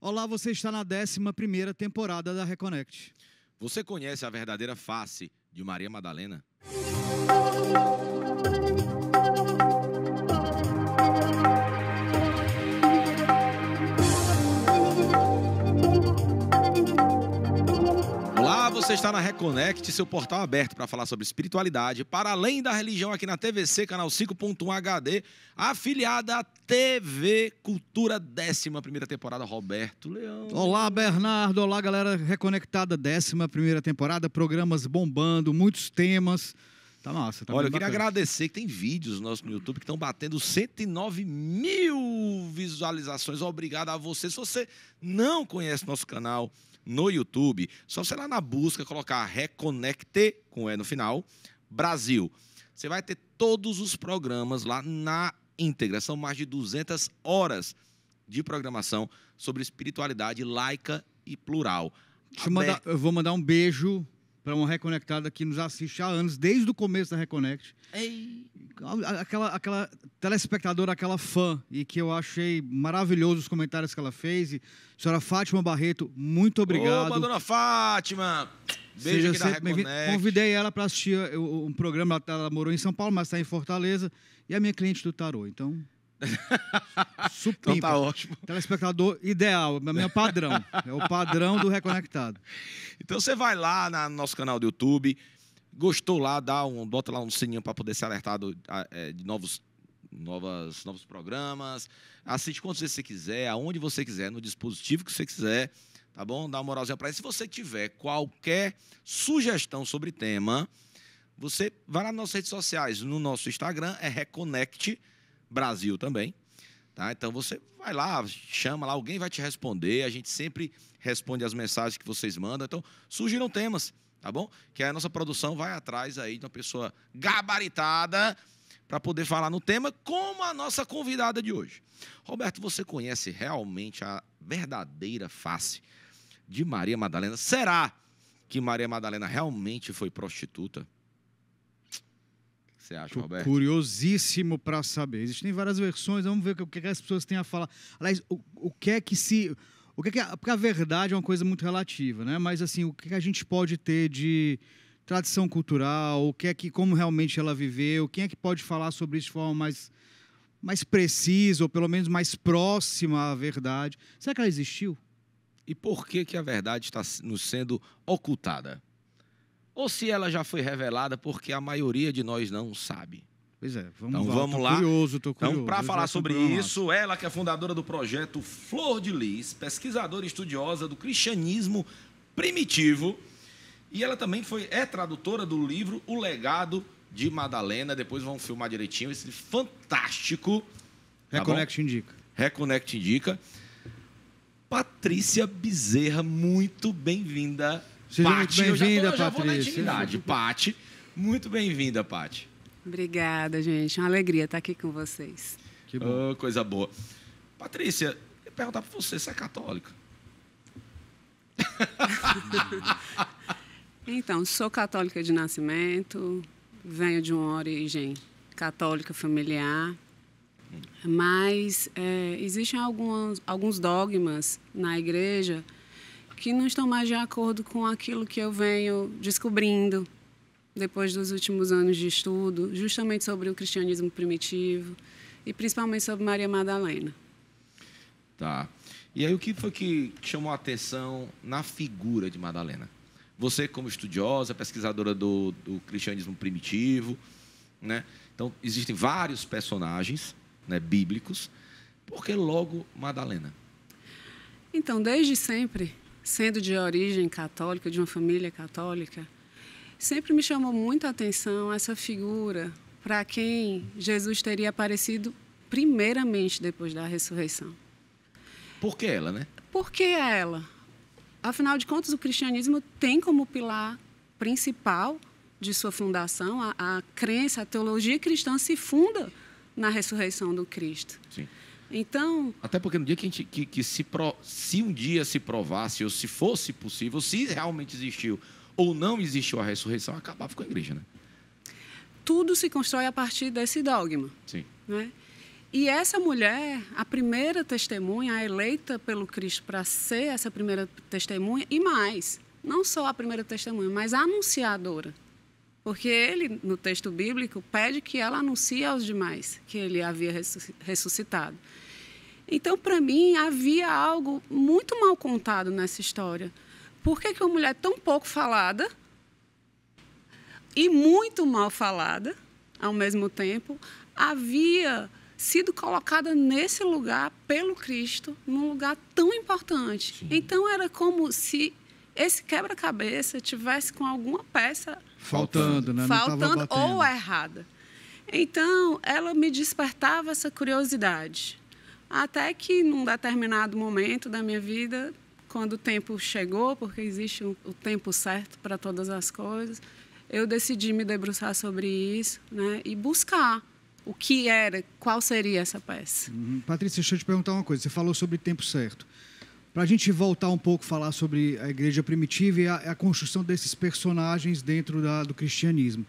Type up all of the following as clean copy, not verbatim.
Olá, você está na 11ª temporada da Reconnect. Você conhece a verdadeira face de Maria Madalena? Olá, você está na Reconnect, seu portal aberto para falar sobre espiritualidade, para além da religião aqui na TVC, canal 5.1 HD, afiliada à TV Cultura, 11ª temporada, Roberto Leão. Olá, Bernardo. Olá, galera reconectada, 11ª temporada, programas bombando, muitos temas. Tá massa, tá Olha, bem eu queria bacana. agradecer que tem vídeos nossos no YouTube que estão batendo 109 mil visualizações. Obrigado a você. Se você não conhece nosso canal no YouTube, só você ir lá na busca, colocar Reconnect, com E no final, Brasil. Você vai ter todos os programas lá na íntegra. São mais de 200 horas de programação sobre espiritualidade laica e plural. Eu vou mandar um beijo para uma reconectada que nos assiste há anos, desde o começo da Reconnect. Ei. Aquela telespectadora, aquela fã, e que eu achei maravilhoso os comentários que ela fez. E, senhora Fátima Barreto, muito obrigado. Opa, dona Fátima! Beijo aqui da Reconnect. Convidei ela para assistir um programa. Ela morou em São Paulo, mas está em Fortaleza. E é minha cliente do tarô, então... Então tá ótimo. Telespectador ideal, é meu padrão. É o padrão do Reconectado. Então você vai lá no nosso canal do YouTube, gostou lá, bota lá um sininho para poder ser alertado de novos programas. Assiste quantas vezes você quiser, aonde você quiser, no dispositivo que você quiser, tá bom? Dá uma moralzinha para isso. Se você tiver qualquer sugestão sobre tema, você vai lá nas nossas redes sociais. No nosso Instagram é Reconnect Brasil também, tá? Então você vai lá, chama lá, alguém vai te responder. A gente sempre responde as mensagens que vocês mandam. Então surgiram temas, tá bom? Que a nossa produção vai atrás aí de uma pessoa gabaritada para poder falar no tema, como a nossa convidada de hoje. Roberto, você conhece realmente a verdadeira face de Maria Madalena? Será que Maria Madalena realmente foi prostituta? Você acha, Roberto? Curiosíssimo para saber. Existem várias versões, vamos ver o que as pessoas têm a falar. Aliás, porque a verdade é uma coisa muito relativa, né? Mas assim, o que a gente pode ter de tradição cultural, como realmente ela viveu, quem é que pode falar sobre isso de forma mais precisa, ou pelo menos mais próxima à verdade? Será que ela existiu? E por que a verdade está nos sendo ocultada? Ou se ela já foi revelada porque a maioria de nós não sabe? Pois é, vamos lá. Tô curioso. Então, para falar sobre isso, ela que é fundadora do projeto Flor de Lis, pesquisadora e estudiosa do cristianismo primitivo, e ela também é tradutora do livro O Legado de Madalena. Depois vão filmar direitinho esse livro fantástico. Reconnect indica. Reconnect indica. Patrícia Bezerra, muito bem-vinda. Seja muito bem-vinda, Patrícia. Eu já vou na intimidade. Pati, muito bem-vinda, Pati. Obrigada, gente. É uma alegria estar aqui com vocês. Que bom. Oh, coisa boa. Patrícia, eu ia perguntar para você é católica? Então, sou católica de nascimento, venho de uma origem católica familiar, mas existem alguns dogmas na igreja que não estão mais de acordo com aquilo que eu venho descobrindo depois dos últimos anos de estudo, justamente sobre o cristianismo primitivo e principalmente sobre Maria Madalena. Tá. E aí, o que foi que chamou a atenção na figura de Madalena? Você, como estudiosa, pesquisadora do cristianismo primitivo, né? Então, existem vários personagens, né, bíblicos. Por que logo Madalena? Então, desde sempre, sendo de origem católica, de uma família católica, sempre me chamou muita atenção essa figura para quem Jesus teria aparecido primeiramente depois da ressurreição. Por que ela, né? Por que ela? Afinal de contas, o cristianismo tem como pilar principal de sua fundação, a crença, a teologia cristã se funda na ressurreição do Cristo. Sim. Então... Até porque no dia se um dia se provasse, ou se fosse possível, se realmente existiu ou não existiu a ressurreição, acabava com a igreja, né? Tudo se constrói a partir desse dogma. Sim. Né? E essa mulher, a primeira testemunha, a eleita pelo Cristo para ser essa primeira testemunha, e mais, não só a primeira testemunha, mas a anunciadora. Porque ele, no texto bíblico, pede que ela anuncie aos demais que ele havia ressuscitado. Então, para mim, havia algo muito mal contado nessa história. Por que uma mulher tão pouco falada e muito mal falada, ao mesmo tempo, havia sido colocada nesse lugar pelo Cristo, num lugar tão importante? Sim. Então, era como se esse quebra-cabeça tivesse com alguma peça faltando, né? Faltando ou errada. Então, ela me despertava essa curiosidade. Até que, num determinado momento da minha vida, quando o tempo chegou, porque existe o tempo certo para todas as coisas, eu decidi me debruçar sobre isso, né, e buscar o que era, qual seria essa peça. Patrícia, deixa eu te perguntar uma coisa. Você falou sobre tempo certo. Para a gente voltar um pouco, falar sobre a igreja primitiva e a construção desses personagens dentro do cristianismo.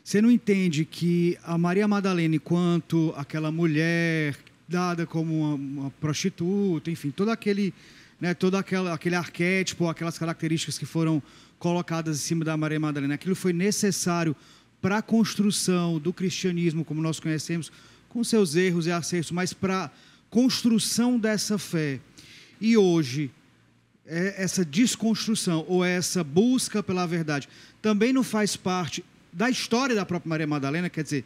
Você não entende que a Maria Madalena, enquanto aquela mulher dada como uma prostituta, enfim, todo aquele arquétipo, aquelas características que foram colocadas em cima da Maria Madalena, aquilo foi necessário para a construção do cristianismo, como nós conhecemos, com seus erros e acertos, mas para a construção dessa fé. E hoje, essa desconstrução ou essa busca pela verdade também não faz parte da história da própria Maria Madalena, quer dizer,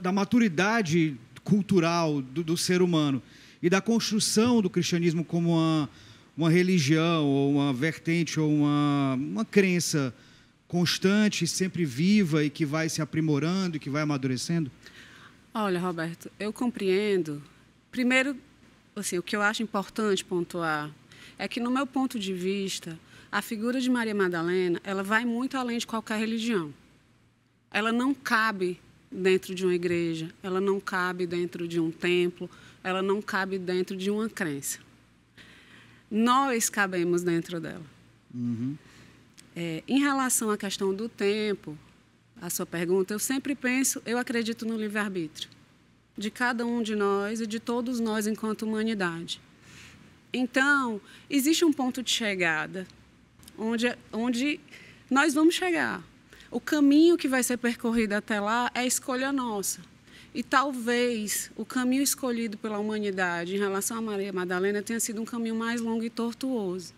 da maturidade cultural do ser humano e da construção do cristianismo como uma religião, ou uma vertente, ou uma crença constante, sempre viva e que vai se aprimorando e que vai amadurecendo? Olha, Roberto, eu compreendo. Primeiro, assim, o que eu acho importante pontuar é que, no meu ponto de vista, a figura de Maria Madalena, ela vai muito além de qualquer religião. Ela não cabe dentro de uma igreja, ela não cabe dentro de um templo, ela não cabe dentro de uma crença. Nós cabemos dentro dela. Em relação à questão do tempo, a sua pergunta, eu sempre penso, eu acredito no livre-arbítrio de cada um de nós e de todos nós enquanto humanidade. Então, existe um ponto de chegada onde nós vamos chegar. O caminho que vai ser percorrido até lá é escolha nossa. E talvez o caminho escolhido pela humanidade em relação a Maria Madalena tenha sido um caminho mais longo e tortuoso.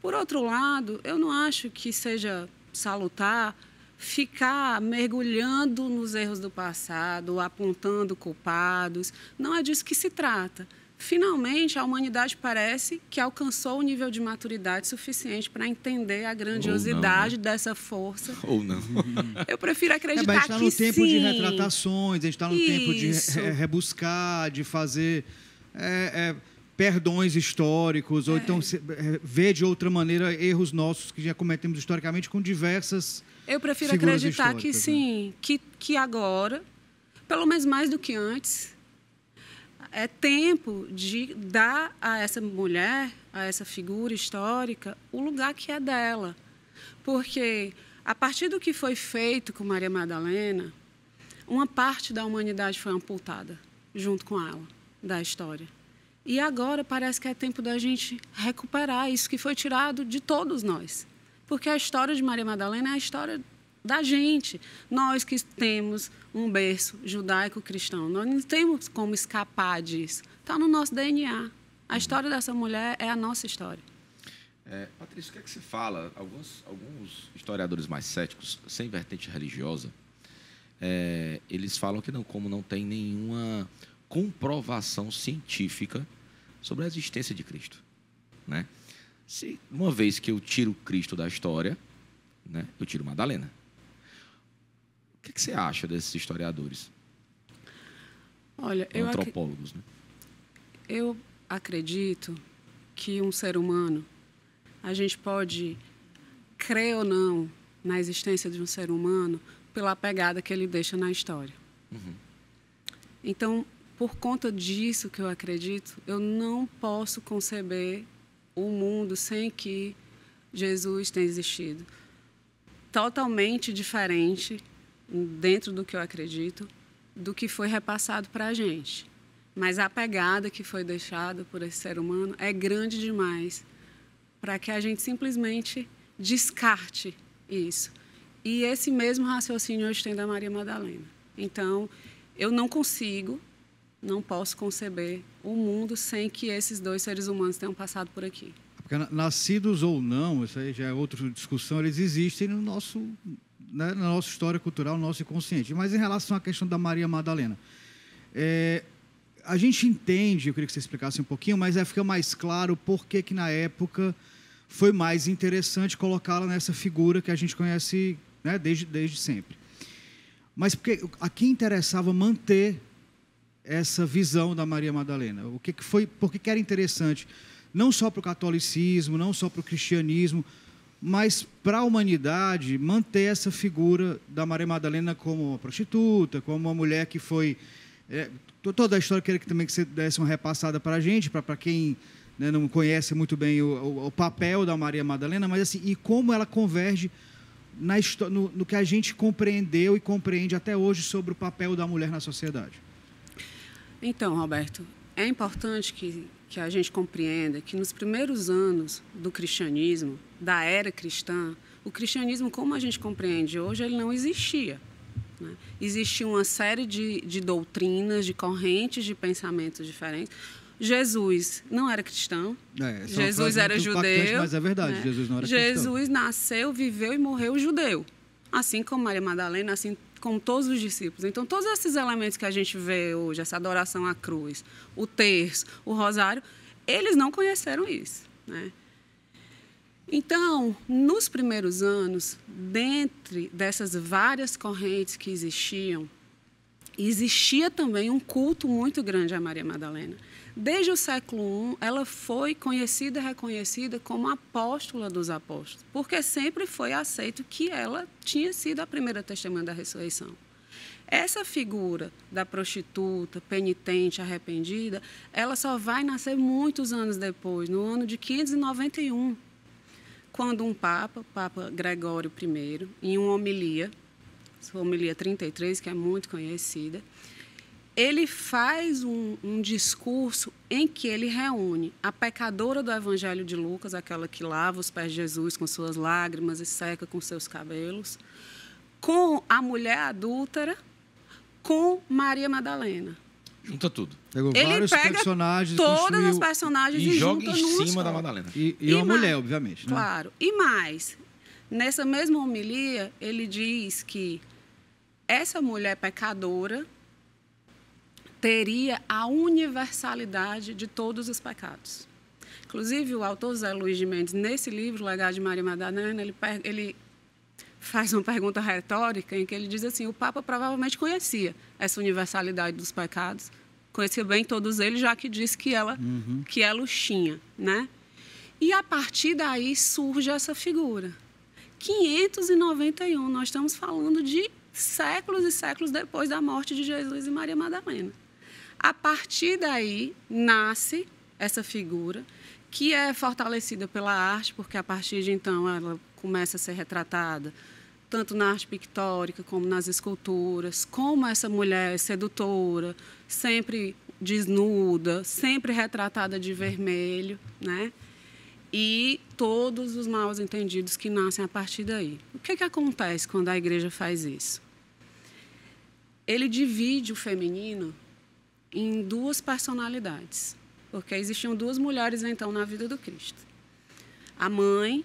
Por outro lado, eu não acho que seja salutar ficar mergulhando nos erros do passado, apontando culpados. Não é disso que se trata. Finalmente, a humanidade parece que alcançou o nível de maturidade suficiente para entender a grandiosidade dessa força. Ou não. Eu prefiro acreditar mas a gente está no tempo sim. de retratações, a gente está no tempo de rebuscar, de fazer perdões históricos, ou então ver de outra maneira erros nossos que já cometemos historicamente com diversas Eu prefiro acreditar que sim, que agora, pelo menos mais do que antes, é tempo de dar a essa mulher, a essa figura histórica, o lugar que é dela. Porque, a partir do que foi feito com Maria Madalena, uma parte da humanidade foi amputada, junto com ela, da história. E agora parece que é tempo da gente recuperar isso que foi tirado de todos nós. Porque a história de Maria Madalena é a história da gente. Nós que temos um berço judaico-cristão, nós não temos como escapar disso. Está no nosso DNA. A história dessa mulher é a nossa história. Patrícia, o que é que se fala? Alguns historiadores mais céticos, sem vertente religiosa, eles falam que como não tem nenhuma comprovação científica sobre a existência de Cristo, né? Se uma vez que eu tiro Cristo da história, né, eu tiro Madalena. O que você acha desses historiadores? Olha, antropólogos, né? Eu acredito que um ser humano, a gente pode crer ou não na existência de um ser humano pela pegada que ele deixa na história. Então, por conta disso que eu acredito, eu não posso conceber o mundo sem que Jesus tenha existido. Totalmente diferente, dentro do que eu acredito, do que foi repassado para a gente. Mas a pegada que foi deixada por esse ser humano é grande demais para que a gente simplesmente descarte isso. E esse mesmo raciocínio hoje tem da Maria Madalena. Então, eu não posso conceber o mundo sem que esses dois seres humanos tenham passado por aqui. Porque nascidos ou não, isso aí já é outra discussão, eles existem no nosso, né, na nossa história cultural, no nosso inconsciente. Mas em relação à questão da Maria Madalena, a gente entende, eu queria que você explicasse um pouquinho, mas fica mais claro por que na época foi mais interessante colocá-la nessa figura que a gente conhece, né, desde sempre. Mas porque aqui interessava manter essa visão da Maria Madalena. Por que era interessante? Não só para o catolicismo, não só para o cristianismo, mas para a humanidade manter essa figura da Maria Madalena como uma prostituta, como uma mulher que foi... toda a história, eu queria também que você desse uma repassada para a gente, para quem, né, não conhece muito bem o papel da Maria Madalena, mas assim, e como ela converge no que a gente compreendeu e compreende até hoje sobre o papel da mulher na sociedade. Então, Roberto, é importante que a gente compreenda que nos primeiros anos do cristianismo, da era cristã, o cristianismo, como a gente compreende hoje, ele não existia. Né? Existia uma série de doutrinas, de correntes de pensamentos diferentes. Jesus não era cristão, Jesus era judeu. Mas é verdade, né? Jesus não era cristão. Jesus nasceu, viveu e morreu judeu. Assim como Maria Madalena, assim como todos os discípulos. Então, todos esses elementos que a gente vê hoje, essa adoração à cruz, o terço, o rosário, eles não conheceram isso, né? Então, nos primeiros anos, dentre dessas várias correntes que existia também um culto muito grande à Maria Madalena. Desde o século I, ela foi conhecida e reconhecida como apóstola dos apóstolos, porque sempre foi aceito que ela tinha sido a primeira testemunha da ressurreição. Essa figura da prostituta, penitente, arrependida, ela só vai nascer muitos anos depois, no ano de 591, quando um Papa, o Papa Gregório I, em uma homilia, sua homilia 33, que é muito conhecida, ele faz um discurso em que ele reúne a pecadora do Evangelho de Lucas, aquela que lava os pés de Jesus com suas lágrimas e seca com seus cabelos, com a mulher adúltera, com Maria Madalena. Junta tudo. Pegou ele vários pega personagens, todas as personagens e joga junta em cima da Madalena. E uma mulher, obviamente. Né? Claro. E mais, nessa mesma homilia, ele diz que essa mulher pecadora teria a universalidade de todos os pecados. Inclusive, o autor Zé Luiz de Mendes, nesse livro, O Legado de Maria Madalena, ele faz uma pergunta retórica em que ele diz assim, o Papa provavelmente conhecia essa universalidade dos pecados, conhecia bem todos eles, já que disse que ela os tinha, né? E, a partir daí, surge essa figura. 591, nós estamos falando de séculos e séculos depois da morte de Jesus e Maria Madalena. A partir daí, nasce essa figura, que é fortalecida pela arte, porque a partir de então ela começa a ser retratada, tanto na arte pictórica como nas esculturas, como essa mulher sedutora, sempre desnuda, sempre retratada de vermelho, né? E todos os mal entendidos que nascem a partir daí. O que acontece quando a igreja faz isso? Ele divide o feminino em duas personalidades, porque existiam duas mulheres, então, na vida do Cristo. A mãe,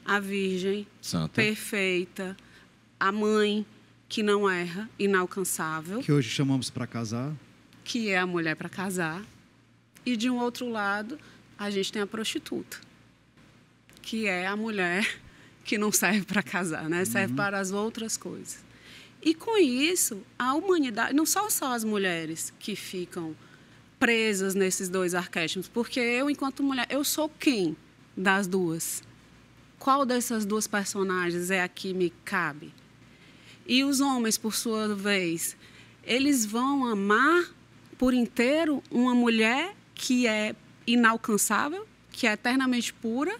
a virgem, Santa, perfeita, a mãe que não erra, inalcançável. Que hoje chamamos para casar. Que é a mulher para casar. E, de um outro lado, a gente tem a prostituta, que é a mulher que não serve para casar, né? Serve para as outras coisas. E, com isso, a humanidade, não são só as mulheres que ficam presas nesses dois arquétipos, porque eu, enquanto mulher, eu sou quem das duas? Qual dessas duas personagens é a que me cabe? E os homens, por sua vez, eles vão amar por inteiro uma mulher que é inalcançável, que é eternamente pura?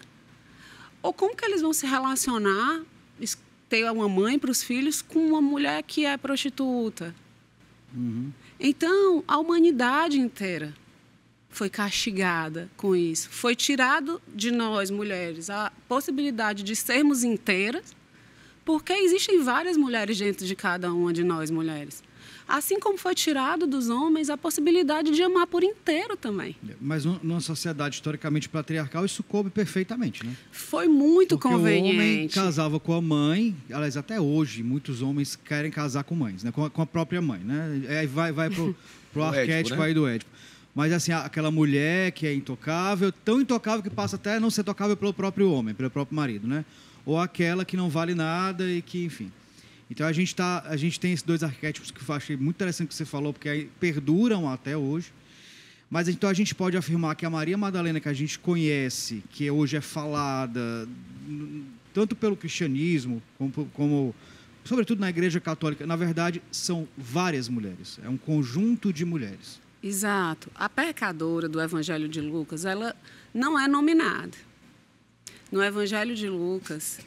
Ou como que eles vão se relacionar, ter uma mãe para os filhos, com uma mulher que é prostituta, Então, a humanidade inteira foi castigada com isso. Foi tirado de nós, mulheres, a possibilidade de sermos inteiras, porque existem várias mulheres dentro de cada uma de nós, mulheres. Assim como foi tirado dos homens a possibilidade de amar por inteiro também. Mas numa sociedade historicamente patriarcal, isso coube perfeitamente, né? Foi muito Porque conveniente. o homem casava com a mãe, aliás, até hoje, muitos homens querem casar com mães, né? Com a própria mãe, né? Aí vai pro arquétipo, né? Aí do Édipo. Mas, assim, aquela mulher que é intocável, tão intocável que passa até a não ser tocável pelo próprio homem, pelo próprio marido, né? Ou aquela que não vale nada e que, enfim... Então, a gente tem esses dois arquétipos que eu achei muito interessante que você falou, porque aí perduram até hoje. Mas, então, a gente pode afirmar que a Maria Madalena que a gente conhece, que hoje é falada, tanto pelo cristianismo, como sobretudo na Igreja Católica, na verdade, são várias mulheres. É um conjunto de mulheres. Exato. A pecadora do Evangelho de Lucas, ela não é nominada. No Evangelho de Lucas...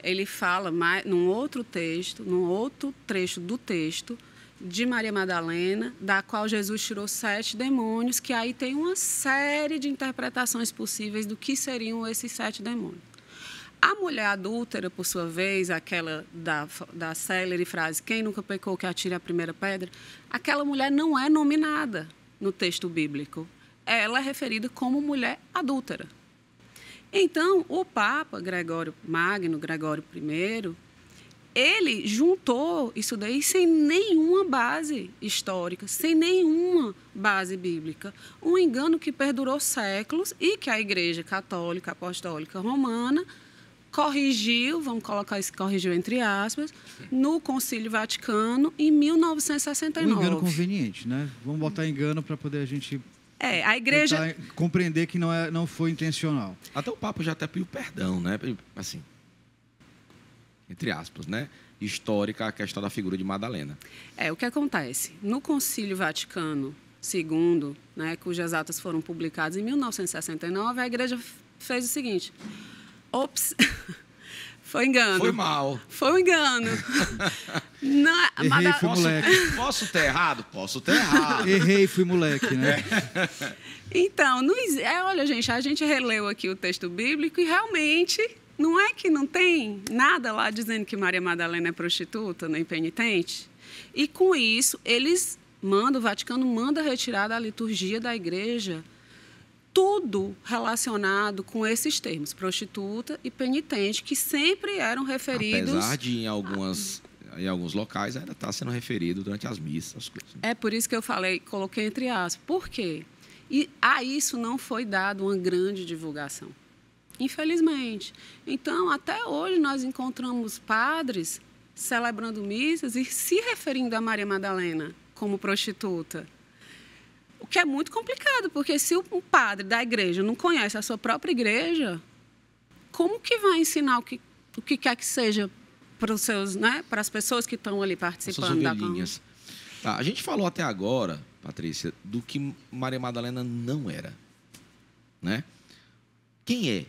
ele fala num outro trecho do texto, de Maria Madalena, da qual Jesus tirou 7 demônios, que aí tem uma série de interpretações possíveis do que seriam esses 7 demônios. A mulher adúltera, por sua vez, aquela da célere frase, quem nunca pecou que atire a primeira pedra, aquela mulher não é nominada no texto bíblico. Ela é referida como mulher adúltera. Então, o Papa Gregório Magno, Gregório I, ele juntou isso daí sem nenhuma base histórica, sem nenhuma base bíblica. Um engano que perdurou séculos e que a Igreja Católica Apostólica Romana corrigiu, vamos colocar isso, corrigiu entre aspas, no Concílio Vaticano em 1969. Um engano conveniente, né? Vamos botar engano para poder a gente... a Igreja... compreender que não foi intencional. Até o Papa já até pediu perdão, né? Assim, entre aspas, né? Histórica a questão da figura de Madalena. O que acontece? No Concílio Vaticano II, né, cujas atas foram publicadas em 1969, a Igreja fez o seguinte... Ops, foi engano. Foi mal. Foi um engano. Errei, fui moleque. Posso ter errado? Posso ter errado. Errei, fui moleque, né? Então, olha, gente, a gente releu aqui o texto bíblico e realmente não é que não tem nada lá dizendo que Maria Madalena é prostituta nem penitente. E com isso, o Vaticano manda retirar da liturgia da igreja tudo relacionado com esses termos, prostituta e penitente, que sempre eram referidos... Apesar de, em alguns locais, ainda está sendo referido durante as missas. Coisas. É por isso que eu coloquei entre aspas. Por quê? E a isso não foi dado uma grande divulgação, infelizmente. Então, até hoje, nós encontramos padres celebrando missas e se referindo a Maria Madalena como prostituta. O que é muito complicado, porque se um padre da igreja não conhece a sua própria igreja, como que vai ensinar o que quer que seja para os seus, né, para as pessoas que estão ali participando da campanha? Tá, a gente falou até agora, Patrícia, do que Maria Madalena não era, né? Quem é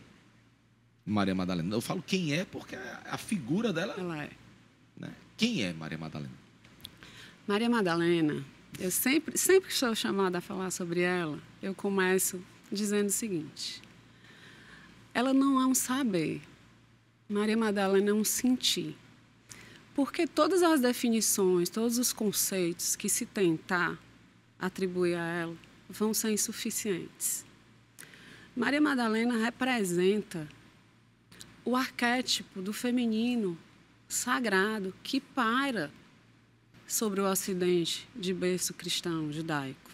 Maria Madalena? Eu falo quem é porque a figura dela... Ela é. Né? Quem é Maria Madalena? Maria Madalena... Eu sempre que sou chamada a falar sobre ela, eu começo dizendo o seguinte: ela não é um saber, Maria Madalena é um sentir. Porque todas as definições, todos os conceitos que se tentar atribuir a ela vão ser insuficientes. Maria Madalena representa o arquétipo do feminino sagrado que paira sobre o Ocidente de berço cristão, judaico.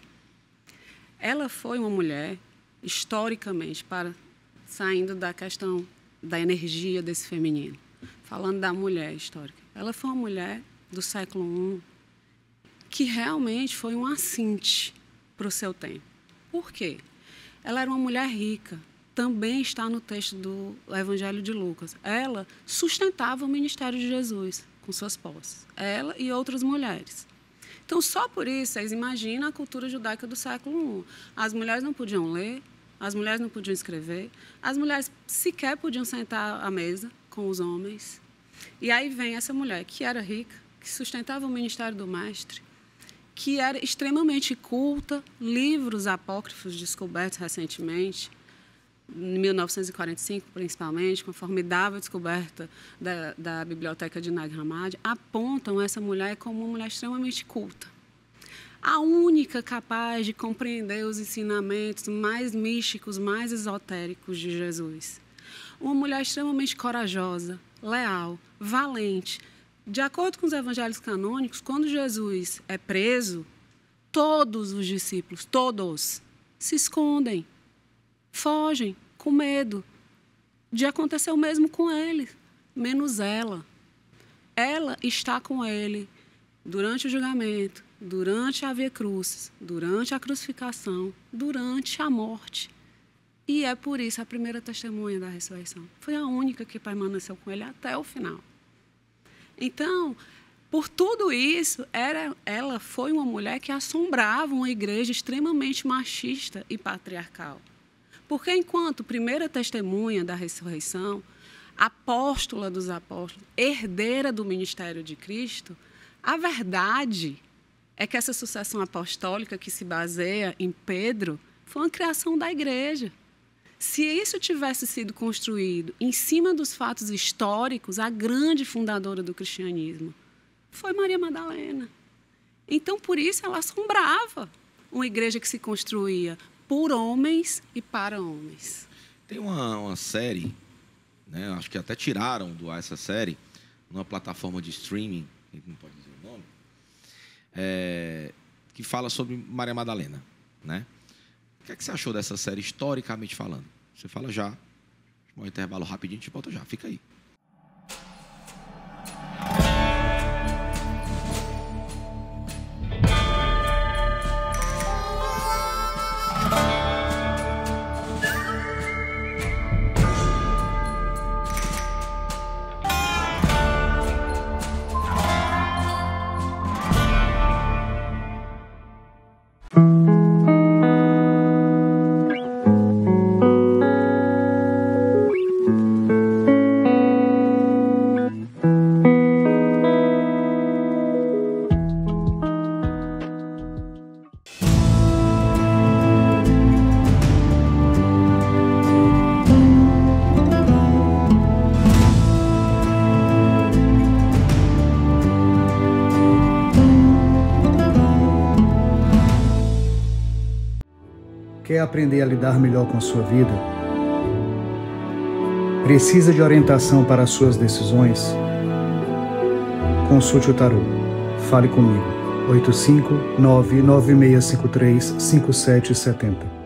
Ela foi uma mulher, historicamente, saindo da questão da energia desse feminino, falando da mulher histórica. Ela foi uma mulher do século I que realmente foi um assinte para o seu tempo. Por quê? Ela era uma mulher rica, também está no texto do Evangelho de Lucas. Ela sustentava o ministério de Jesus com suas posses, ela e outras mulheres. Então, só por isso, vocês imaginam a cultura judaica do século I. As mulheres não podiam ler, as mulheres não podiam escrever, as mulheres sequer podiam sentar à mesa com os homens. E aí vem essa mulher que era rica, que sustentava o ministério do mestre que era extremamente culta, livros apócrifos descobertos recentemente, em 1945, principalmente, com a formidável descoberta da biblioteca de Nag Hammadi, apontam essa mulher como uma mulher extremamente culta. A única capaz de compreender os ensinamentos mais místicos, mais esotéricos de Jesus. Uma mulher extremamente corajosa, leal, valente. De acordo com os evangelhos canônicos, quando Jesus é preso, todos os discípulos, todos, se escondem, fogem, com medo de acontecer o mesmo com ele, menos ela. Ela está com ele durante o julgamento, durante a Via Crucis, durante a crucificação, durante a morte. E é por isso a primeira testemunha da ressurreição. Foi a única que permaneceu com ele até o final. Então, por tudo isso, ela foi uma mulher que assombrava uma igreja extremamente machista e patriarcal. Porque enquanto primeira testemunha da ressurreição, apóstola dos apóstolos, herdeira do ministério de Cristo, a verdade é que essa sucessão apostólica que se baseia em Pedro foi uma criação da igreja. Se isso tivesse sido construído em cima dos fatos históricos, a grande fundadora do cristianismo foi Maria Madalena. Então, por isso, ela assombrava uma igreja que se construía por homens e para homens. Tem uma série, né, acho que até tiraram do ar essa série, numa plataforma de streaming, não pode dizer o nome, que fala sobre Maria Madalena, né? O que é que você achou dessa série, historicamente falando? Você fala já. Um intervalo rapidinho, a gente volta já. Fica aí. Quer aprender a lidar melhor com a sua vida? Precisa de orientação para as suas decisões? Consulte o tarô. Fale comigo. 859-9653-5770.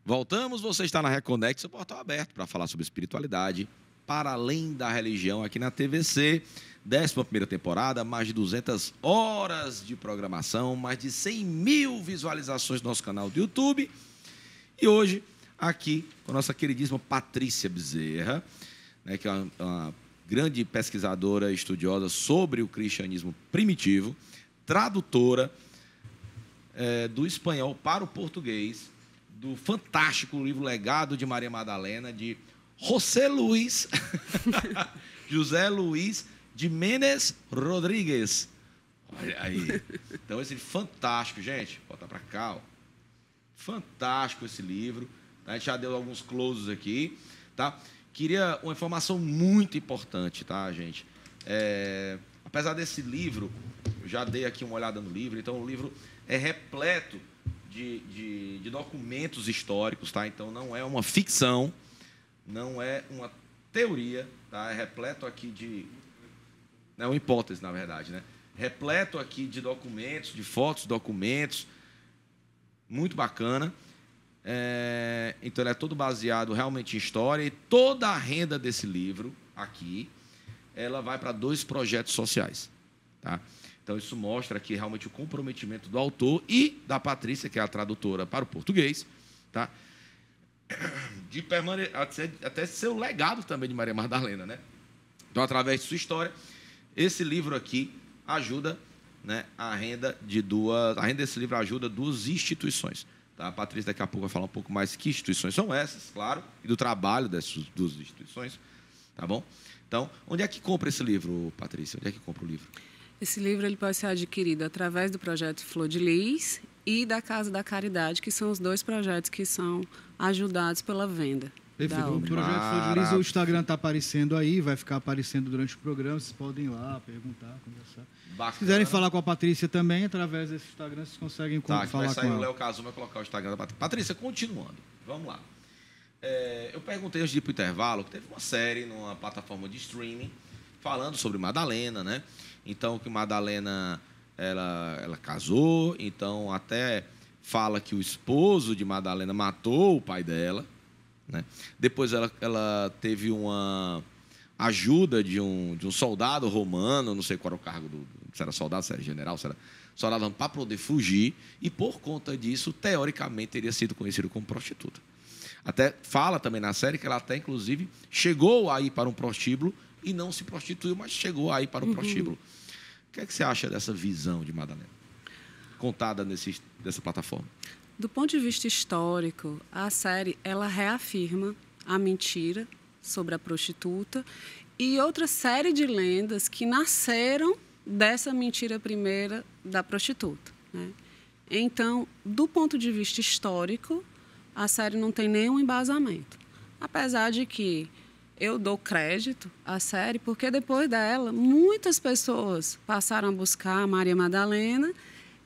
Voltamos, você está na Reconect, seu portal aberto para falar sobre espiritualidade, para além da religião, aqui na TVC. 11ª temporada, mais de 200 horas de programação, mais de 100 mil visualizações no nosso canal do YouTube. E hoje, aqui, com a nossa queridíssima Patrícia Bezerra, né, que é uma grande pesquisadora, estudiosa sobre o cristianismo primitivo, tradutora do espanhol para o português, do fantástico livro Legado de Maria Madalena, de José Luis de Menes Rodrigues. Olha aí. Então, esse fantástico, gente, bota para cá, ó. Fantástico esse livro. A gente já deu alguns closes aqui, tá? Queria uma informação muito importante, tá, gente? Apesar desse livro, eu já dei aqui uma olhada no livro, então o livro é repleto de documentos históricos, tá? Então não é uma ficção, não é uma teoria, tá? É repleto aqui de... Não é uma hipótese, na verdade, né? Repleto aqui de documentos, de fotos, documentos, muito bacana. Então, ele é todo baseado realmente em história, e toda a renda desse livro aqui, ela vai para 2 projetos sociais. Tá? Então, isso mostra aqui realmente o comprometimento do autor e da Patrícia, que é a tradutora para o português, tá? De até ser o legado também de Maria Madalena, né? Então, através de sua história, esse livro aqui ajuda, né, a renda desse livro ajuda 2 instituições. Tá? A Patrícia daqui a pouco vai falar um pouco mais que instituições são essas, claro, e do trabalho dessas 2 instituições, tá bom? Então, onde é que compra esse livro, Patrícia? Onde é que compra o livro? Esse livro ele pode ser adquirido através do projeto Flor de Lis e da Casa da Caridade, que são os 2 projetos que são ajudados pela venda. Perfeito. O projeto Flor de Lis, o Instagram está aparecendo aí, vai ficar aparecendo durante o programa. Vocês podem ir lá, perguntar, conversar. Bacana. Se quiserem falar com a Patrícia também, através desse Instagram, vocês conseguem falar com ela. Vai sair o Léo Casuma vai colocar o Instagram da Patrícia. Patrícia, continuando. Vamos lá. Eu perguntei antes de ir para o intervalo que teve uma série numa plataforma de streaming falando sobre Madalena, né? Então, que Madalena, ela casou, então até fala que o esposo de Madalena matou o pai dela, né? Depois ela teve uma ajuda de um soldado romano, não sei qual era o cargo, se era soldado, se era general, se era soldado, para poder fugir, e por conta disso, teoricamente, teria sido conhecido como prostituta. Até fala também na série que ela até, inclusive, chegou a ir para um prostíbulo e não se prostituiu, mas chegou a ir para um prostíbulo. O que é que você acha dessa visão de Madalena, contada dessa plataforma? Do ponto de vista histórico, a série ela reafirma a mentira sobre a prostituta e outra série de lendas que nasceram dessa mentira primeira da prostituta, né? Então, do ponto de vista histórico, a série não tem nenhum embasamento. Apesar de que eu dou crédito à série, porque depois dela, muitas pessoas passaram a buscar a Maria Madalena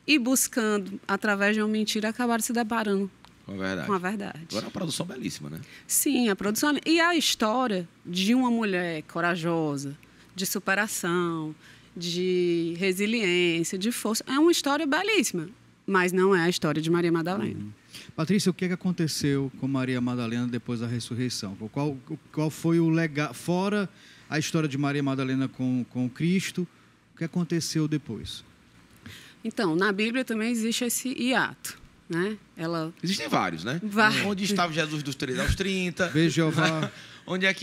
e, buscando através de uma mentira, acabaram se deparando com a verdade. Agora é uma produção belíssima, né? Sim, a produção. E a história de uma mulher corajosa, de superação, de resiliência, de força, é uma história belíssima, mas não é a história de Maria Madalena. Patrícia, o que aconteceu com Maria Madalena depois da ressurreição? Qual foi o legado, fora a história de Maria Madalena com Cristo, o que aconteceu depois? Então, na Bíblia também existe esse hiato, né? Existem vários, né? Onde estava Jesus dos 13 aos 30? Veja, Jeová. Onde é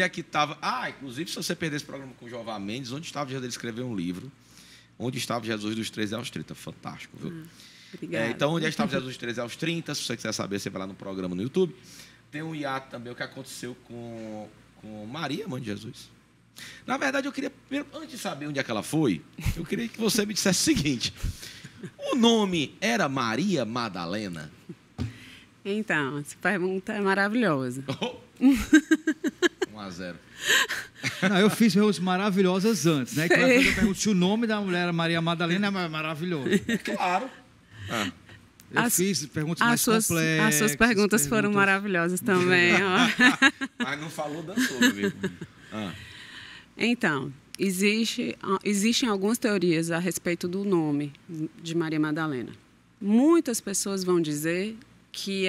que estava... inclusive, se você perder esse programa com o Jeová Mendes, onde estava Jesus? Ele escreveu um livro. Onde estava Jesus dos 13 aos 30? Fantástico, viu? Obrigada. Então, onde estava Jesus dos 13 aos 30? Se você quiser saber, você vai lá no programa no YouTube. Tem um hiato também, o que aconteceu com Maria, mãe de Jesus. Na verdade, eu queria, antes de saber onde é que ela foi, eu queria que você me dissesse o seguinte: o nome era Maria Madalena? Então, essa pergunta é maravilhosa. 1-0. Não, eu fiz perguntas maravilhosas antes, né? Quando eu pergunto se o nome da mulher era Maria Madalena, é maravilhoso. Claro. Eu fiz perguntas mais complexas. As suas perguntas foram maravilhosas também. Mas não falou, dançou, meu amigo. Então, existem algumas teorias a respeito do nome de Maria Madalena. Muitas pessoas vão dizer que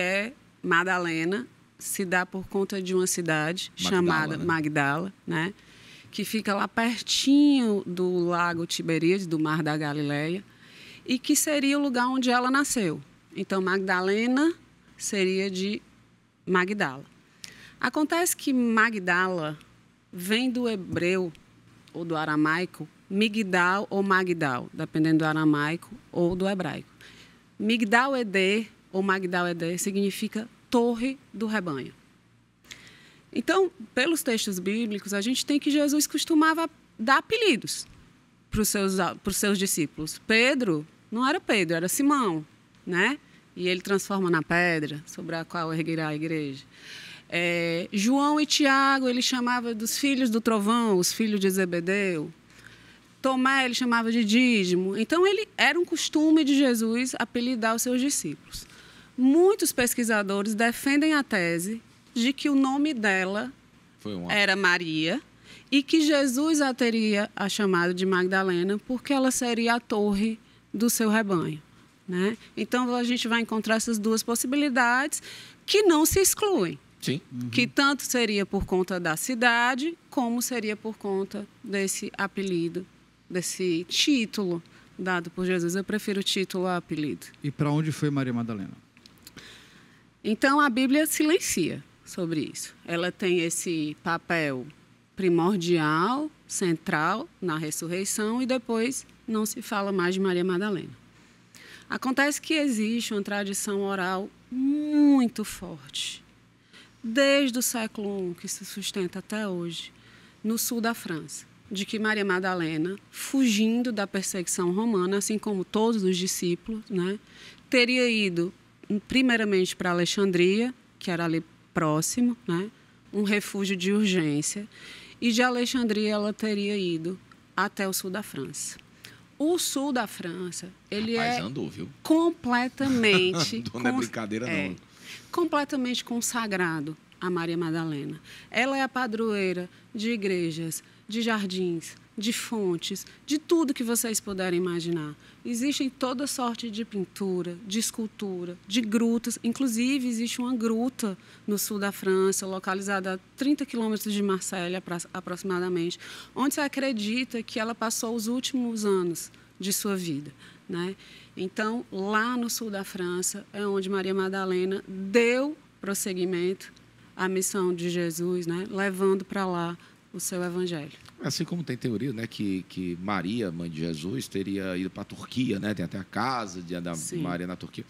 Madalena se dá por conta de uma cidade chamada Magdala, né? Que fica lá pertinho do lago Tiberíades, do Mar da Galileia, e que seria o lugar onde ela nasceu. Então, Magdalena seria de Magdala. Acontece que Magdala vem do hebreu ou do aramaico, Migdal ou Magdal, dependendo do aramaico ou do hebraico. Migdal-Eder ou Magdal-Eder significa torre do rebanho. Então, pelos textos bíblicos, a gente tem que Jesus costumava dar apelidos para os seus discípulos. Pedro não era Pedro, era Simão, né? E ele transforma na pedra sobre a qual erguerá a igreja. João e Tiago, ele chamava dos filhos do trovão, os filhos de Zebedeu. Tomé, ele chamava de Dídimo. Então, era um costume de Jesus apelidar os seus discípulos. Muitos pesquisadores defendem a tese de que o nome dela era Maria e que Jesus a teria chamado de Magdalena porque ela seria a torre do seu rebanho, né? Então, a gente vai encontrar essas duas possibilidades que não se excluem. Sim. Que tanto seria por conta da cidade, como seria por conta desse apelido, desse título dado por Jesus. Eu prefiro o título ao apelido. E para onde foi Maria Madalena? Então, a Bíblia silencia sobre isso. Ela tem esse papel primordial, central, na ressurreição, e depois não se fala mais de Maria Madalena. Acontece que existe uma tradição oral muito forte, desde o século I, que se sustenta até hoje, no sul da França, de que Maria Madalena, fugindo da perseguição romana, assim como todos os discípulos, né, teria ido primeiramente para Alexandria, que era ali próximo, né, um refúgio de urgência, e de Alexandria ela teria ido até o sul da França. O sul da França, ele andou, viu? Completamente... Não é brincadeira, não. Completamente consagrado a Maria Madalena. Ela é a padroeira de igrejas, de jardins, de fontes, de tudo que vocês puderem imaginar. Existem toda sorte de pintura, de escultura, de grutas. Inclusive, existe uma gruta no sul da França, localizada a 30 quilômetros de Marselha, aproximadamente, onde se acredita que ela passou os últimos anos de sua vida, né? Então, lá no sul da França, é onde Maria Madalena deu prosseguimento à missão de Jesus, né? Levando para lá o seu evangelho. Assim como tem teoria, né, que Maria, mãe de Jesus, teria ido para a Turquia, né? Tem até a casa da Maria na Turquia.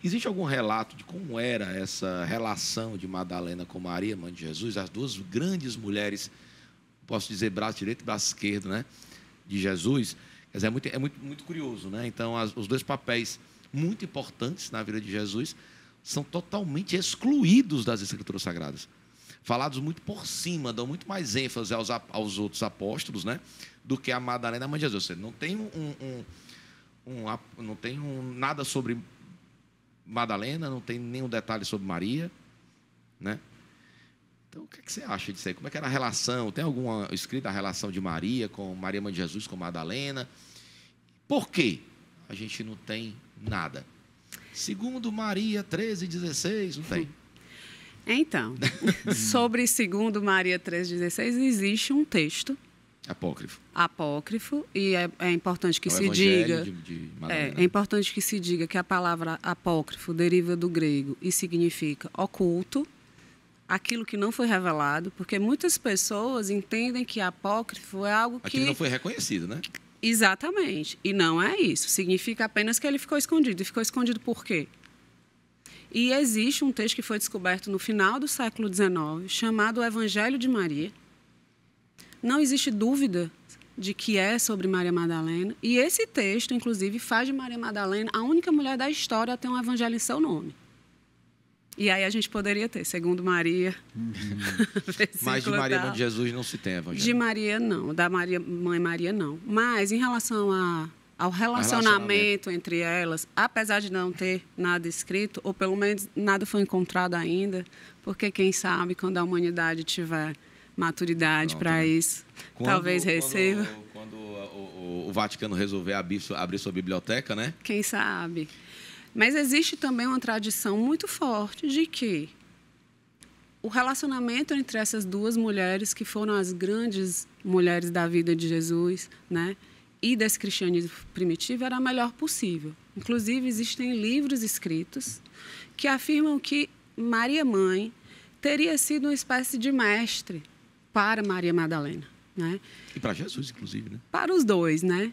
Existe algum relato de como era essa relação de Madalena com Maria, mãe de Jesus? As duas grandes mulheres, posso dizer, braço direito e braço esquerdo, né, de Jesus. Quer dizer, é muito curioso, né? Então, os dois papéis muito importantes na vida de Jesus são totalmente excluídos das Escrituras Sagradas. Falados muito por cima, dão muito mais ênfase aos outros apóstolos, né, do que a Madalena, a mãe de Jesus. Não tem nada sobre Madalena, não tem nenhum detalhe sobre Maria, né? Então, o que você acha disso aí? Como é que era a relação? Tem alguma escrita a relação de Maria com Maria, mãe de Jesus, com Madalena? Por quê? A gente não tem nada. Segundo Maria 13,16, não tem. Então, sobre segundo Maria 13,16, existe um texto apócrifo, e é importante que se diga é importante que se diga que a palavra apócrifo deriva do grego e significa oculto, aquilo que não foi revelado, porque muitas pessoas entendem que apócrifo é algo que aquilo não foi reconhecido, né? Exatamente, e não é isso. Significa apenas que ele ficou escondido. E ficou escondido por quê? E existe um texto que foi descoberto no final do século XIX, chamado o Evangelho de Maria. Não existe dúvida de que é sobre Maria Madalena. E esse texto, inclusive, faz de Maria Madalena a única mulher da história a ter um evangelho em seu nome. E aí a gente poderia ter, segundo Maria. Mas de Maria, mãe de Jesus, não se tem evangelho. De Maria, não. Da mãe Maria, não. Mas em relação ao relacionamento entre elas, apesar de não ter nada escrito, ou pelo menos nada foi encontrado ainda, porque quem sabe quando a humanidade tiver maturidade para isso, talvez receba. Quando o Vaticano resolver abrir sua biblioteca, né? Quem sabe. Mas existe também uma tradição muito forte de que o relacionamento entre essas duas mulheres, que foram as grandes mulheres da vida de Jesus, né, e desse cristianismo primitivo, era a melhor possível. Inclusive, existem livros escritos que afirmam que Maria Mãe teria sido uma espécie de mestre para Maria Madalena, né? E para Jesus, inclusive, né? Para os dois, né?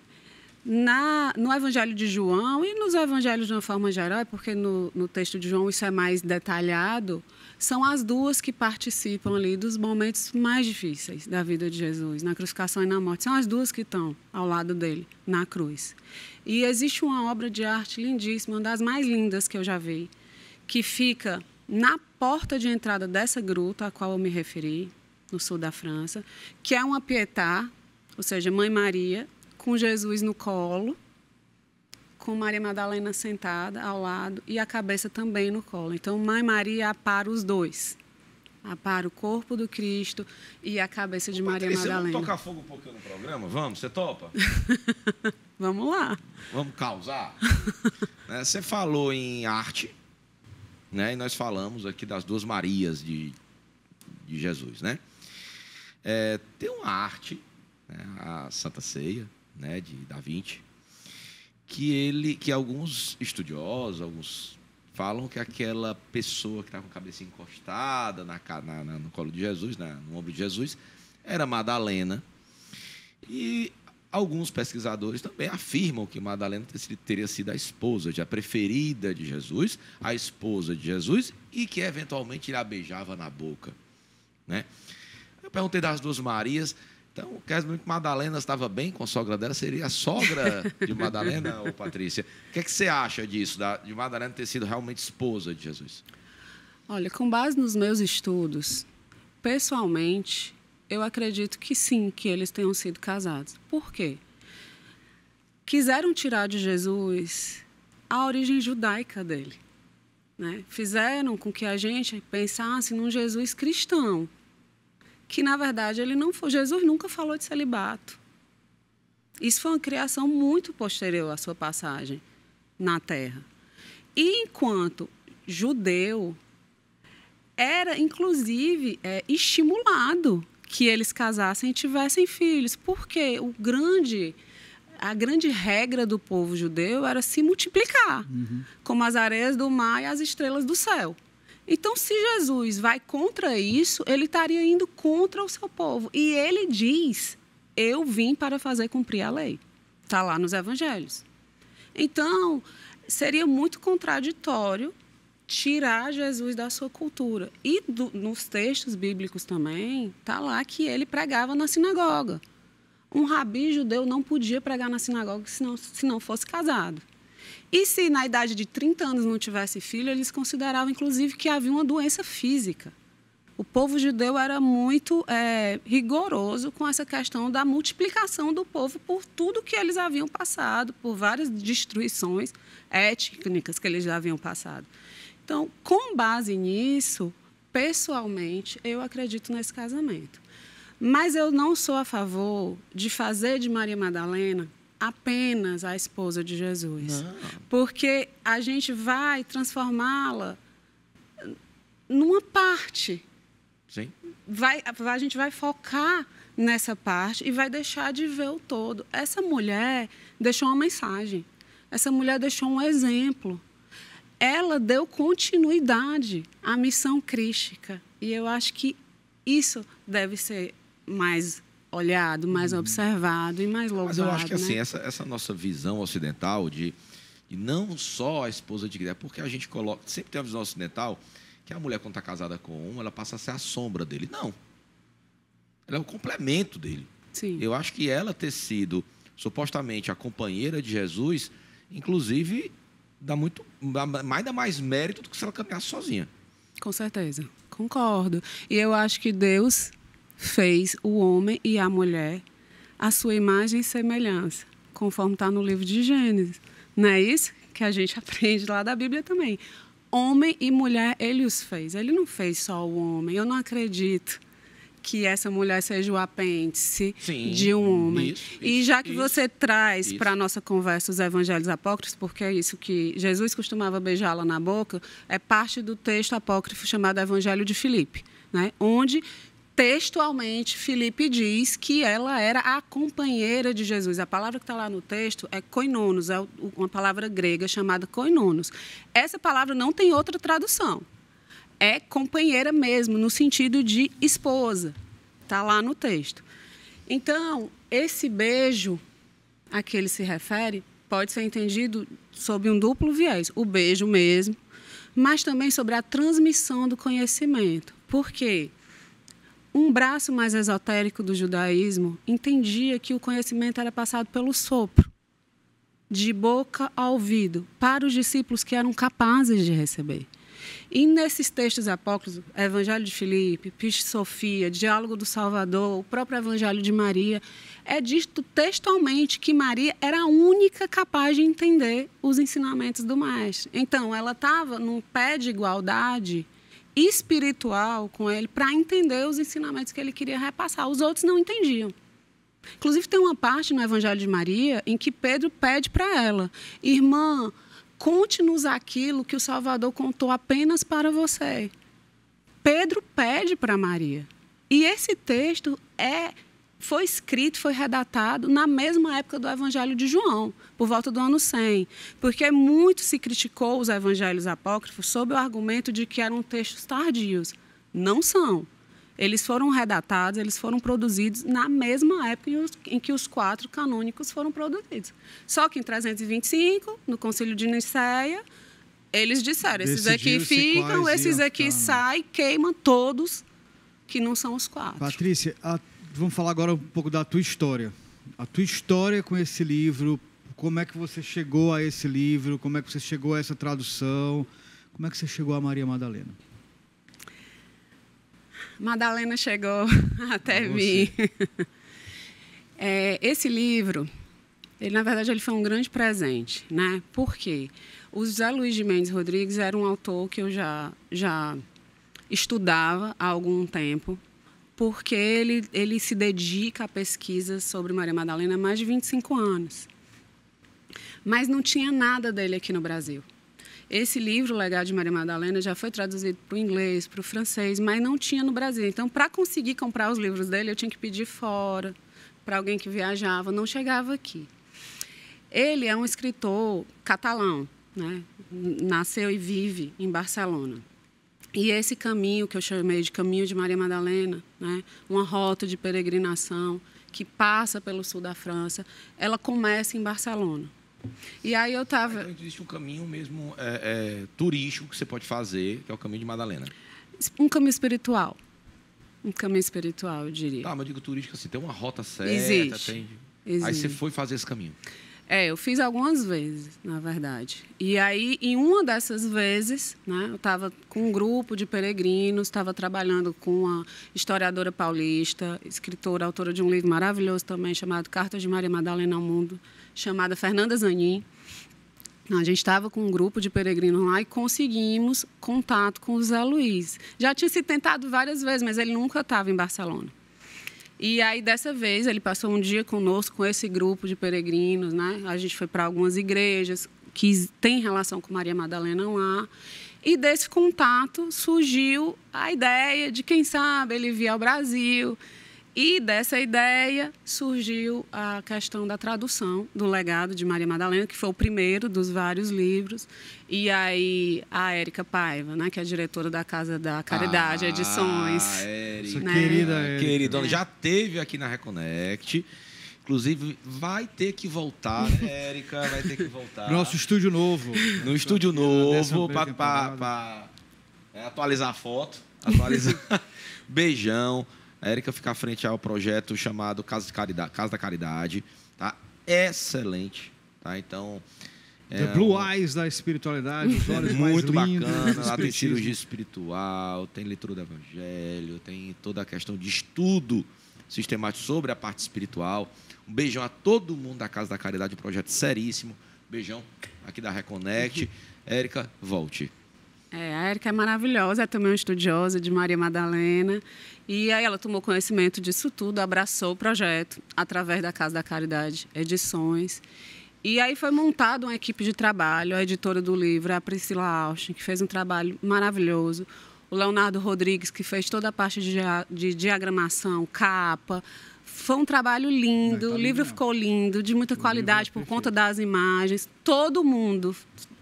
No Evangelho de João e nos Evangelhos de uma forma geral, porque no texto de João isso é mais detalhado, são as duas que participam ali dos momentos mais difíceis da vida de Jesus, na crucificação e na morte. São as duas que estão ao lado dele, na cruz. E existe uma obra de arte lindíssima, uma das mais lindas que eu já vi, que fica na porta de entrada dessa gruta a qual eu me referi, no sul da França, que é uma Pietà, ou seja, Mãe Maria, com Jesus no colo, com Maria Madalena sentada ao lado e a cabeça também no colo. Então, Mãe Maria apara os dois. Apara o corpo do Cristo e a cabeça de Maria Madalena. Vamos tocar fogo um pouquinho no programa? Vamos? Você topa? Vamos lá. Vamos causar? Você falou em arte, né? E nós falamos aqui das duas Marias de Jesus, né? Tem uma arte, né? A Santa Ceia, né? De Da Vinci, que alguns estudiosos, alguns falam que aquela pessoa que está com a cabeça encostada no colo de Jesus, no ombro de Jesus, era Madalena. E alguns pesquisadores também afirmam que Madalena teria sido a esposa, a preferida de Jesus, a esposa de Jesus, e que eventualmente ele a beijava na boca, né? Eu perguntei das duas Marias. Então, quer dizer que Madalena estava bem com a sogra dela? Seria a sogra de Madalena, ou Patrícia? O que é que você acha disso, de Madalena ter sido realmente esposa de Jesus? Olha, com base nos meus estudos, pessoalmente, eu acredito que sim, que eles tenham sido casados. Por quê? Quiseram tirar de Jesus a origem judaica dele, né? Fizeram com que a gente pensasse num Jesus cristão, que, na verdade, Jesus nunca falou de celibato. Isso foi uma criação muito posterior à sua passagem na Terra. E, enquanto judeu, era, inclusive, estimulado que eles casassem e tivessem filhos, porque a grande regra do povo judeu era se multiplicar, como as areias do mar e as estrelas do céu. Então, se Jesus vai contra isso, ele estaria indo contra o seu povo. E ele diz, eu vim para fazer cumprir a lei. Está lá nos evangelhos. Então, seria muito contraditório tirar Jesus da sua cultura. E nos textos bíblicos também, está lá que ele pregava na sinagoga. Um rabi judeu não podia pregar na sinagoga se não fosse casado. E se na idade de 30 anos não tivesse filho, eles consideravam, inclusive, que havia uma doença física. O povo judeu era muito rigoroso com essa questão da multiplicação do povo por tudo que eles haviam passado, por várias destruições étnicas que eles já haviam passado. Então, com base nisso, pessoalmente, eu acredito nesse casamento. Mas eu não sou a favor de fazer de Maria Madalena apenas a esposa de Jesus. Não. Porque a gente vai transformá-la numa parte. Sim. A gente vai focar nessa parte e vai deixar de ver o todo. Essa mulher deixou uma mensagem. Essa mulher deixou um exemplo. Ela deu continuidade à missão crística. E eu acho que isso deve ser mais olhado, mais observado e mais louvado. Mas eu acho que assim, né? essa nossa visão ocidental de não só a esposa de Cristo, porque a gente coloca, sempre tem uma visão ocidental que a mulher, quando está casada com um, ela passa a ser a sombra dele. Não. Ela é o complemento dele. Sim. Eu acho que ela ter sido supostamente a companheira de Jesus, inclusive, dá mais mérito do que se ela caminhasse sozinha. Com certeza, concordo. E eu acho que Deus fez o homem e a mulher à sua imagem e semelhança, conforme está no livro de Gênesis. Não é isso que a gente aprende lá da Bíblia também. Homem e mulher, ele os fez. Ele não fez só o homem. Eu não acredito que essa mulher seja o apêndice de um homem. E já que você traz para a nossa conversa os evangelhos apócrifos, porque é isso que Jesus costumava beijá-la na boca, é parte do texto apócrifo chamado Evangelho de Filipe, né? Onde textualmente, Filipe diz que ela era a companheira de Jesus. A palavra que está lá no texto é koinonos, é uma palavra grega chamada koinonos. Essa palavra não tem outra tradução. É companheira mesmo, no sentido de esposa. Está lá no texto. Então, esse beijo a que ele se refere pode ser entendido sob um duplo viés. O beijo mesmo, mas também sobre a transmissão do conhecimento. Por quê? Um braço mais esotérico do judaísmo entendia que o conhecimento era passado pelo sopro, de boca a ouvido, para os discípulos que eram capazes de receber. E nesses textos apócrifos, Evangelho de Filipe, Pistis Sofia, Diálogo do Salvador, o próprio Evangelho de Maria, é dito textualmente que Maria era a única capaz de entender os ensinamentos do Mestre. Então, ela estava num pé de igualdade espiritual com ele para entender os ensinamentos que ele queria repassar. Os outros não entendiam. Inclusive, tem uma parte no Evangelho de Maria em que Pedro pede para ela: irmã, conte-nos aquilo que o Salvador contou apenas para você. Pedro pede para Maria. E esse texto foi escrito, foi redatado na mesma época do Evangelho de João, por volta do ano 100, porque muito se criticou os evangelhos apócrifos sob o argumento de que eram textos tardios. Não são. Eles foram redatados, eles foram produzidos na mesma época em que os 4 canônicos foram produzidos. Só que em 325, no Concílio de Nicéia, eles disseram: esses aqui ficam, esses aqui saem, queimam todos, que não são os 4. Patrícia, vamos falar agora um pouco da tua história. A tua história com esse livro, como é que você chegou a esse livro, como é que você chegou a essa tradução, como é que você chegou a Maria Madalena? Madalena chegou até mim. Esse livro, na verdade, ele foi um grande presente, né? Por quê? O José Luiz de Mendes Rodrigues era um autor que eu já estudava há algum tempo, porque ele se dedica a pesquisas sobre Maria Madalena há mais de 25 anos. Mas não tinha nada dele aqui no Brasil. Esse livro, O Legado de Maria Madalena, já foi traduzido para o inglês, para o francês, mas não tinha no Brasil. Então, para conseguir comprar os livros dele, eu tinha que pedir fora, para alguém que viajava, não chegava aqui. Ele é um escritor catalão, né? Nasceu e vive em Barcelona. E esse caminho, que eu chamei de Caminho de Maria Madalena, né? Uma rota de peregrinação que passa pelo sul da França, ela começa em Barcelona. E aí eu estava... Então, existe um caminho mesmo turístico que você pode fazer, que é o Caminho de Madalena. Um caminho espiritual. Um caminho espiritual, eu diria. Tá, mas eu digo turístico assim, tem uma rota certa. Existe. Aí você foi fazer esse caminho. Eu fiz algumas vezes, na verdade. E aí, em uma dessas vezes, né, eu estava com um grupo de peregrinos, estava trabalhando com uma historiadora paulista, escritora, autora de um livro maravilhoso também, chamado Cartas de Maria Madalena ao Mundo, chamada Fernanda Zanin. A gente estava com um grupo de peregrinos lá e conseguimos contato com o Zé Luiz. Já tinha se tentado várias vezes, mas ele nunca estava em Barcelona. E aí, dessa vez, ele passou um dia conosco, com esse grupo de peregrinos, né? A gente foi para algumas igrejas que têm relação com Maria Madalena lá. E desse contato surgiu a ideia de, quem sabe, ele vir ao Brasil. E dessa ideia surgiu a questão da tradução do Legado de Maria Madalena, que foi o primeiro dos vários livros. E aí a Érica Paiva, né, que é a diretora da Casa da Caridade Edições. Érica, né? Querida, já esteve aqui na Reconnect. Inclusive, vai ter que voltar, né, Érica? Vai ter que voltar. Nosso estúdio novo. No estúdio novo, para atualizar a foto. Atualizar. Beijão. A Érica fica à frente ao projeto chamado Casa da Caridade, tá? Excelente, tá? Então... The Blue Eyes da espiritualidade, os olhos muito mais lindos. Bacana, lá tem cirurgia espiritual, tem leitura do Evangelho, tem toda a questão de estudo sistemático sobre a parte espiritual. Um beijão a todo mundo da Casa da Caridade, um projeto seríssimo. Beijão aqui da Reconnect. Érica, volte. A Érica é maravilhosa, é também uma estudiosa de Maria Madalena. E aí ela tomou conhecimento disso tudo, abraçou o projeto através da Casa da Caridade Edições. E aí foi montada uma equipe de trabalho, a editora do livro, a Priscila Austin, que fez um trabalho maravilhoso. O Leonardo Rodrigues, que fez toda a parte de diagramação, capa. Foi um trabalho lindo, o livro ficou lindo, de muita qualidade por conta das imagens. Todo mundo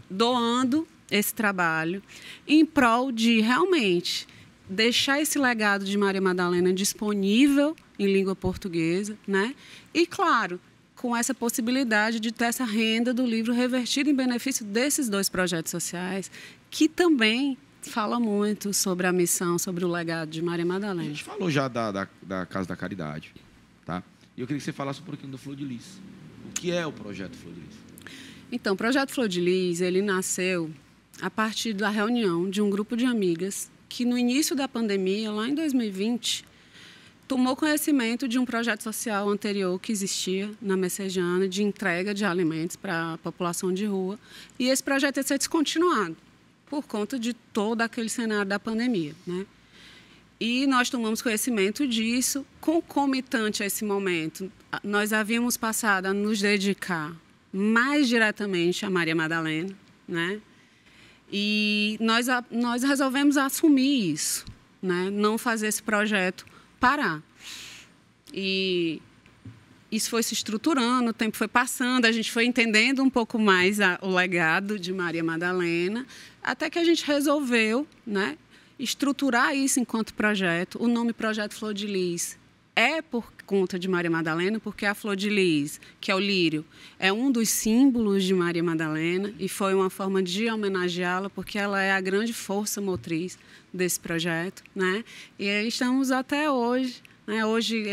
doando esse trabalho em prol de realmente deixar esse legado de Maria Madalena disponível em língua portuguesa, né? E, claro, com essa possibilidade de ter essa renda do livro revertida em benefício desses 2 projetos sociais, que também fala muito sobre a missão, sobre o legado de Maria Madalena. A gente falou já da Casa da Caridade, tá? E eu queria que você falasse um pouquinho do Flor de Lis. O que é o projeto Flor de Lis? Então, o projeto Flor de Lis, ele nasceu a partir da reunião de um grupo de amigas que, no início da pandemia, lá em 2020, tomou conhecimento de um projeto social anterior que existia na Messejana, de entrega de alimentos para a população de rua. E esse projeto ia ser descontinuado por conta de todo aquele cenário da pandemia, né? E nós tomamos conhecimento disso. Concomitante a esse momento, nós havíamos passado a nos dedicar mais diretamente a Maria Madalena, né? E nós resolvemos assumir isso, né? Não fazer esse projeto parar. E isso foi se estruturando, o tempo foi passando, a gente foi entendendo um pouco mais o legado de Maria Madalena, até que a gente resolveu, né, estruturar isso enquanto projeto. O nome Projeto Flor de Lis é por conta de Maria Madalena, porque a flor de lis, que é o lírio, é um dos símbolos de Maria Madalena e foi uma forma de homenageá-la, porque ela é a grande força motriz desse projeto, né? E aí estamos até hoje, né? Hoje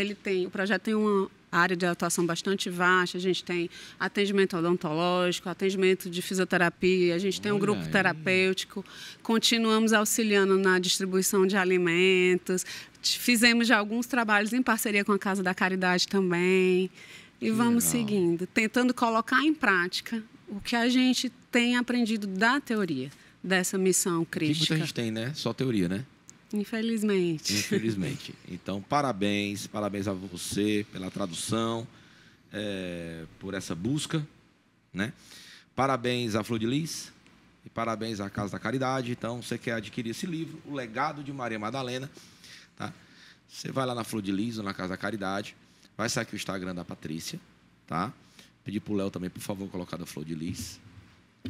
o projeto tem uma área de atuação bastante vasta, a gente tem atendimento odontológico, atendimento de fisioterapia, a gente tem um grupo terapêutico, continuamos auxiliando na distribuição de alimentos, fizemos já alguns trabalhos em parceria com a Casa da Caridade também, e vamos seguindo, tentando colocar em prática o que a gente tem aprendido da teoria dessa missão crítica. Muita gente tem, né? Só teoria, né? Infelizmente. Infelizmente. Então, parabéns a você pela tradução, por essa busca, né? Parabéns à Flor de Lis e parabéns à Casa da Caridade. Então, você quer adquirir esse livro, O Legado de Maria Madalena, tá? Você vai lá na Flor de Lis ou na Casa da Caridade, vai sair aqui o Instagram da Patrícia, tá? Pedir pro Léo também, por favor, colocar da Flor de Lis.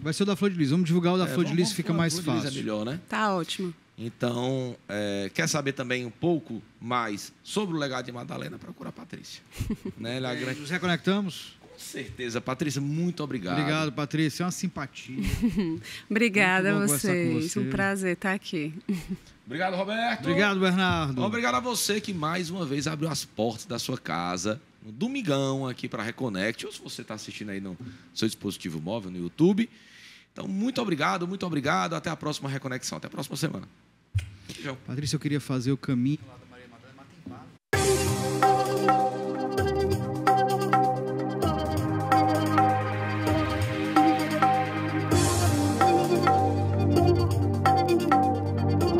Vai ser o da Flor de Lis. Vamos divulgar o da Flor de Lis, fica mais fácil. Flor de Lis é melhor, né? Tá ótimo. Então, quer saber também um pouco mais sobre o legado de Madalena? Procura a Patrícia. Né? Ela é grande... Nos reconectamos? Com certeza. Patrícia, muito obrigado. Obrigado, Patrícia. É uma simpatia. Obrigada a vocês. Um prazer estar aqui. Obrigado, Roberto. Obrigado, Bernardo. Obrigado a você que mais uma vez abriu as portas da sua casa no domingão aqui para a Reconnect, ou se você está assistindo aí no seu dispositivo móvel, no YouTube. Então, muito obrigado, muito obrigado. Até a próxima reconexão. Até a próxima semana. Patrícia, eu queria fazer o caminho lá da